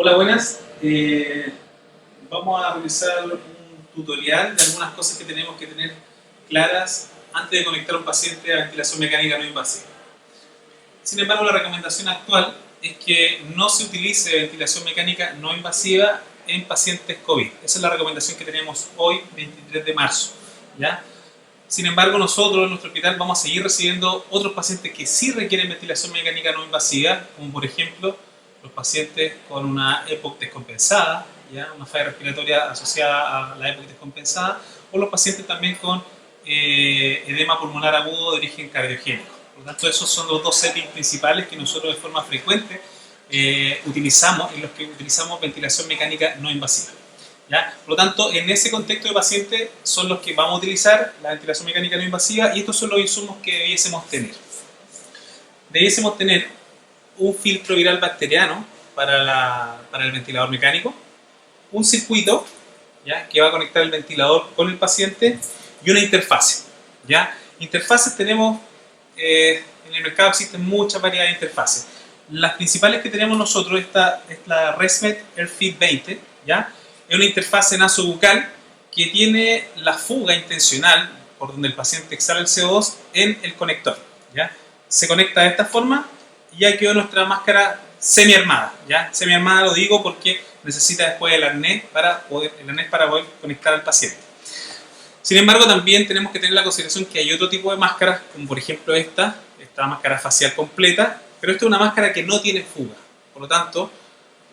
Hola, buenas. Vamos a realizar un tutorial de algunas cosas que tenemos que tener claras antes de conectar a un paciente a ventilación mecánica no invasiva. Sin embargo, la recomendación actual es que no se utilice ventilación mecánica no invasiva en pacientes COVID. Esa es la recomendación que tenemos hoy, 23 de marzo. ¿Ya? Sin embargo, nosotros en nuestro hospital vamos a seguir recibiendo otros pacientes que sí requieren ventilación mecánica no invasiva, como por ejemplo los pacientes con una EPOC descompensada, ¿ya? Una falla respiratoria asociada a la EPOC descompensada, o los pacientes también con edema pulmonar agudo de origen cardiogénico. Por lo tanto, esos son los dos settings principales que nosotros de forma frecuente utilizamos, en los que utilizamos ventilación mecánica no invasiva. ¿Ya? Por lo tanto, en ese contexto de pacientes son los que vamos a utilizar la ventilación mecánica no invasiva y estos son los insumos que debiésemos tener. Debiésemos tener un filtro viral bacteriano para el ventilador mecánico, un circuito, ¿ya?, que va a conectar el ventilador con el paciente y una interfase. ¿Ya? Interfaces tenemos, en el mercado existen muchas variedades de interfaces. Las principales que tenemos nosotros es la ResMed AirFit 20, ¿ya? Es una interfase nasobucal que tiene la fuga intencional por donde el paciente exhala el CO2 en el conector. ¿Ya? Se conecta de esta forma y ya quedó nuestra máscara semi-armada. ¿Ya? Semi-armada lo digo porque necesita después el arnés para poder conectar al paciente. Sin embargo, también tenemos que tener la consideración que hay otro tipo de máscaras, como por ejemplo esta máscara facial completa, pero esta es una máscara que no tiene fuga. Por lo tanto,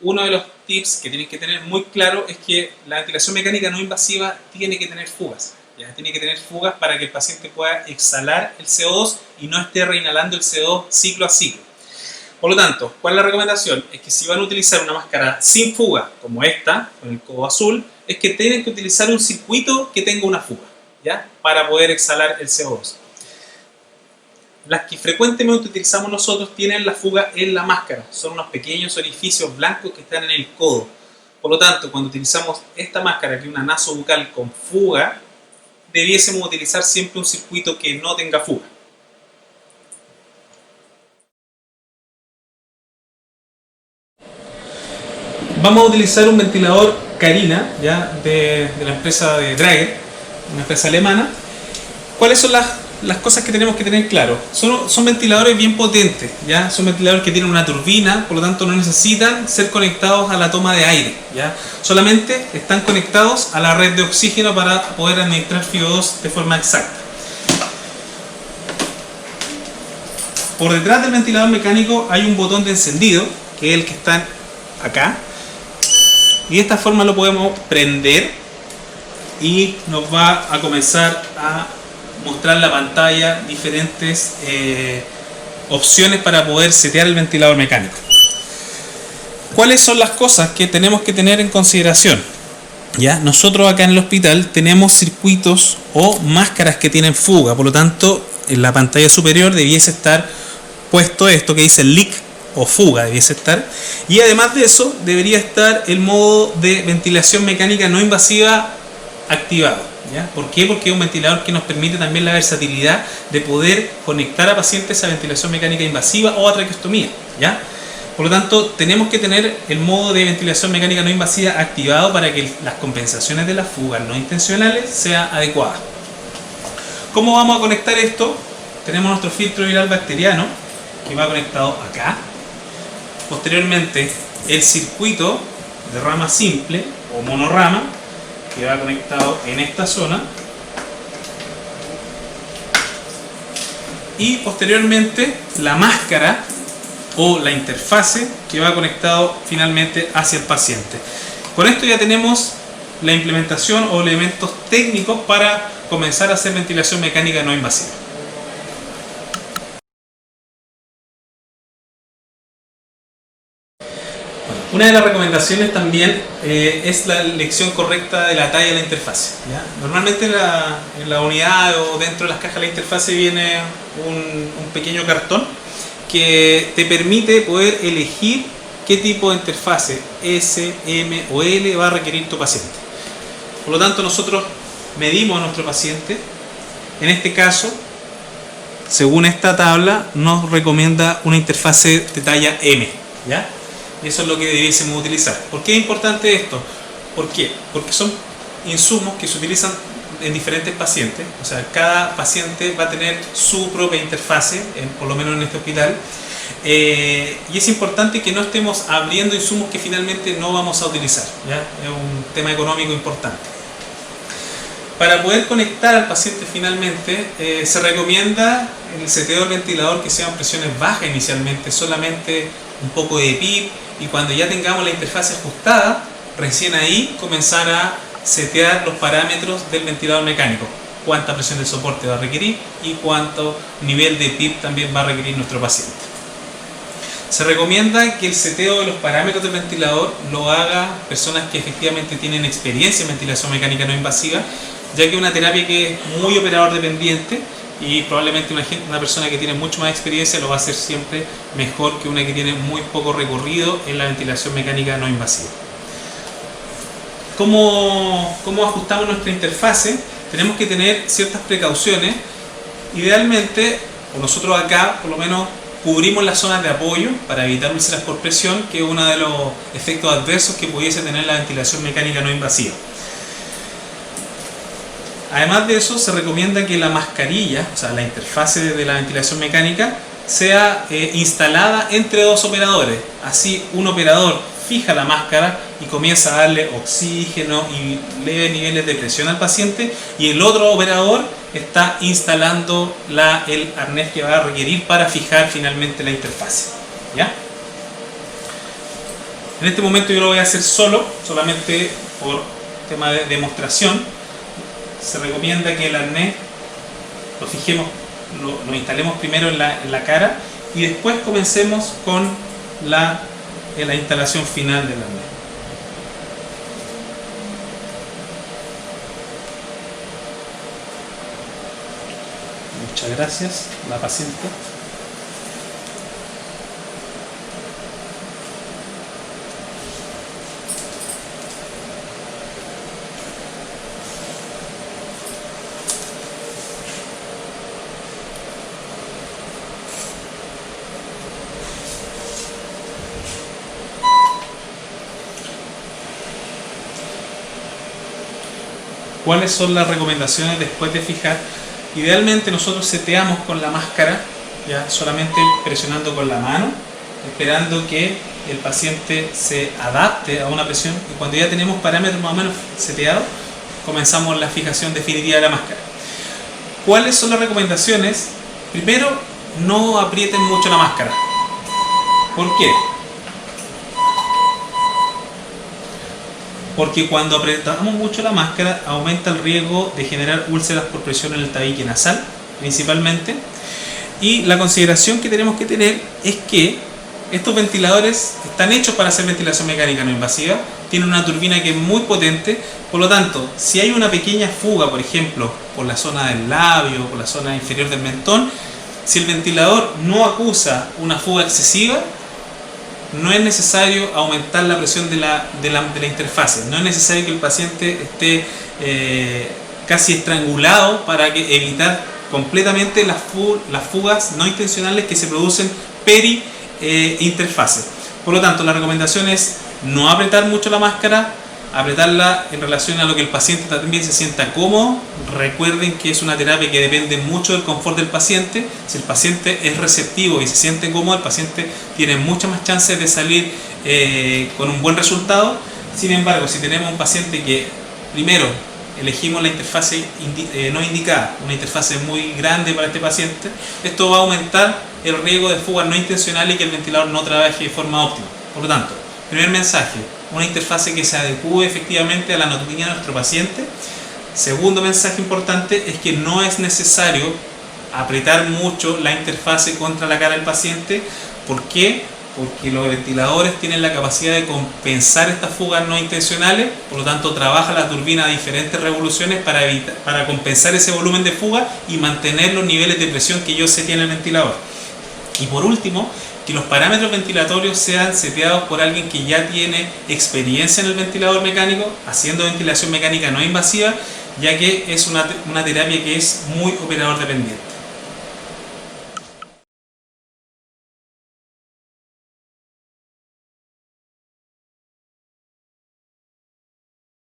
uno de los tips que tienen que tener muy claro es que la ventilación mecánica no invasiva tiene que tener fugas. ¿Ya? Tiene que tener fugas para que el paciente pueda exhalar el CO2 y no esté reinhalando el CO2 ciclo a ciclo. Por lo tanto, ¿cuál es la recomendación? Es que si van a utilizar una máscara sin fuga, como esta, con el codo azul, es que tienen que utilizar un circuito que tenga una fuga, ¿ya?, para poder exhalar el CO2. Las que frecuentemente utilizamos nosotros tienen la fuga en la máscara. Son unos pequeños orificios blancos que están en el codo. Por lo tanto, cuando utilizamos esta máscara, que es una nasobucal con fuga, debiésemos utilizar siempre un circuito que no tenga fuga. Vamos a utilizar un ventilador Carina, ¿ya?, de la empresa de Draeger, una empresa alemana. ¿Cuáles son las cosas que tenemos que tener claro? Son ventiladores bien potentes, ¿ya? Son ventiladores que tienen una turbina, por lo tanto no necesitan ser conectados a la toma de aire, ¿ya? Solamente están conectados a la red de oxígeno para poder administrar FiO2 de forma exacta. Por detrás del ventilador mecánico hay un botón de encendido, que es el que está acá, y de esta forma lo podemos prender y nos va a comenzar a mostrar la pantalla diferentes opciones para poder setear el ventilador mecánico. ¿Cuáles son las cosas que tenemos que tener en consideración? ¿Ya? Nosotros acá en el hospital tenemos circuitos o máscaras que tienen fuga, por lo tanto en la pantalla superior debiese estar puesto esto que dice leak o fuga, debiese estar, y además de eso debería estar el modo de ventilación mecánica no invasiva activado. ¿Ya? ¿Por qué? Porque es un ventilador que nos permite también la versatilidad de poder conectar a pacientes a ventilación mecánica invasiva o a traqueostomía. ¿Ya? Por lo tanto, tenemos que tener el modo de ventilación mecánica no invasiva activado para que las compensaciones de las fugas no intencionales sean adecuadas. ¿Cómo vamos a conectar esto? Tenemos nuestro filtro viral bacteriano que va conectado acá. Posteriormente, el circuito de rama simple o monorama que va conectado en esta zona, y posteriormente la máscara o la interfase que va conectado finalmente hacia el paciente. Con esto ya tenemos la implementación o elementos técnicos para comenzar a hacer ventilación mecánica no invasiva. Una de las recomendaciones también es la elección correcta de la talla de la interfase. ¿Ya? Normalmente en la unidad o dentro de las cajas de la interfase viene un pequeño cartón que te permite poder elegir qué tipo de interfase S, M o L va a requerir tu paciente. Por lo tanto, nosotros medimos a nuestro paciente. En este caso, según esta tabla, nos recomienda una interfase de talla M. ¿Ya? Y eso es lo que debiésemos utilizar. ¿Por qué es importante esto? ¿Por qué? Porque son insumos que se utilizan en diferentes pacientes. O sea, cada paciente va a tener su propia interfase, por lo menos en este hospital. Y es importante que no estemos abriendo insumos que finalmente no vamos a utilizar, ¿ya? Es un tema económico importante. Para poder conectar al paciente finalmente, se recomienda el seteo del ventilador que sean presiones bajas inicialmente, solamente un poco de PIB, y cuando ya tengamos la interfase ajustada, recién ahí comenzar a setear los parámetros del ventilador mecánico, cuánta presión de soporte va a requerir y cuánto nivel de PIB también va a requerir nuestro paciente. Se recomienda que el seteo de los parámetros del ventilador lo haga personas que efectivamente tienen experiencia en ventilación mecánica no invasiva, ya que es una terapia que es muy operador dependiente y probablemente una persona que tiene mucho más experiencia lo va a hacer siempre mejor que una que tiene muy poco recorrido en la ventilación mecánica no invasiva. ¿Cómo ajustamos nuestra interfase? Tenemos que tener ciertas precauciones. Idealmente, o nosotros acá por lo menos cubrimos las zonas de apoyo para evitar úlceras por presión, que es uno de los efectos adversos que pudiese tener la ventilación mecánica no invasiva. Además de eso, se recomienda que la mascarilla, o sea, la interfase de la ventilación mecánica, sea instalada entre dos operadores. Así, un operador fija la máscara y comienza a darle oxígeno y leves niveles de presión al paciente, y el otro operador está instalando el arnés que va a requerir para fijar finalmente la interfase, ¿ya? En este momento yo lo voy a hacer solamente por tema de demostración. Se recomienda que el arnés lo fijemos, lo instalemos primero en la cara y después comencemos con la instalación final del arnés. Muchas gracias a la paciente. ¿Cuáles son las recomendaciones después de fijar? Idealmente nosotros seteamos con la máscara, ya solamente presionando con la mano, esperando que el paciente se adapte a una presión, y cuando ya tenemos parámetros más o menos seteados, comenzamos la fijación definitiva de la máscara. ¿Cuáles son las recomendaciones? Primero, no aprieten mucho la máscara. ¿Por qué? Porque cuando apretamos mucho la máscara aumenta el riesgo de generar úlceras por presión en el tabique nasal, principalmente. Y la consideración que tenemos que tener es que estos ventiladores están hechos para hacer ventilación mecánica no invasiva, tienen una turbina que es muy potente, por lo tanto, si hay una pequeña fuga, por ejemplo, por la zona del labio, por la zona inferior del mentón, si el ventilador no acusa una fuga excesiva, no es necesario aumentar la presión de la interfase, no es necesario que el paciente esté casi estrangulado para evitar completamente las fugas no intencionales que se producen peri-interfase. Por lo tanto, la recomendación es no apretar mucho la máscara, apretarla en relación a lo que el paciente también se sienta cómodo. Recuerden que es una terapia que depende mucho del confort del paciente. Si el paciente es receptivo y se siente cómodo, el paciente tiene muchas más chances de salir con un buen resultado. Sin embargo, si tenemos un paciente que primero elegimos la interfase no indicada, una interfase muy grande para este paciente, esto va a aumentar el riesgo de fugas no intencionales y que el ventilador no trabaje de forma óptima. Por lo tanto, primer mensaje, una interfase que se adecue efectivamente a la anatomía de nuestro paciente. Segundo mensaje importante es que no es necesario apretar mucho la interfase contra la cara del paciente. ¿Por qué? Porque los ventiladores tienen la capacidad de compensar estas fugas no intencionales, por lo tanto trabaja la turbina a diferentes revoluciones para compensar ese volumen de fuga y mantener los niveles de presión que yo seteé en el ventilador. Y por último, que los parámetros ventilatorios sean seteados por alguien que ya tiene experiencia en el ventilador mecánico, haciendo ventilación mecánica no invasiva, ya que es una terapia que es muy operador dependiente.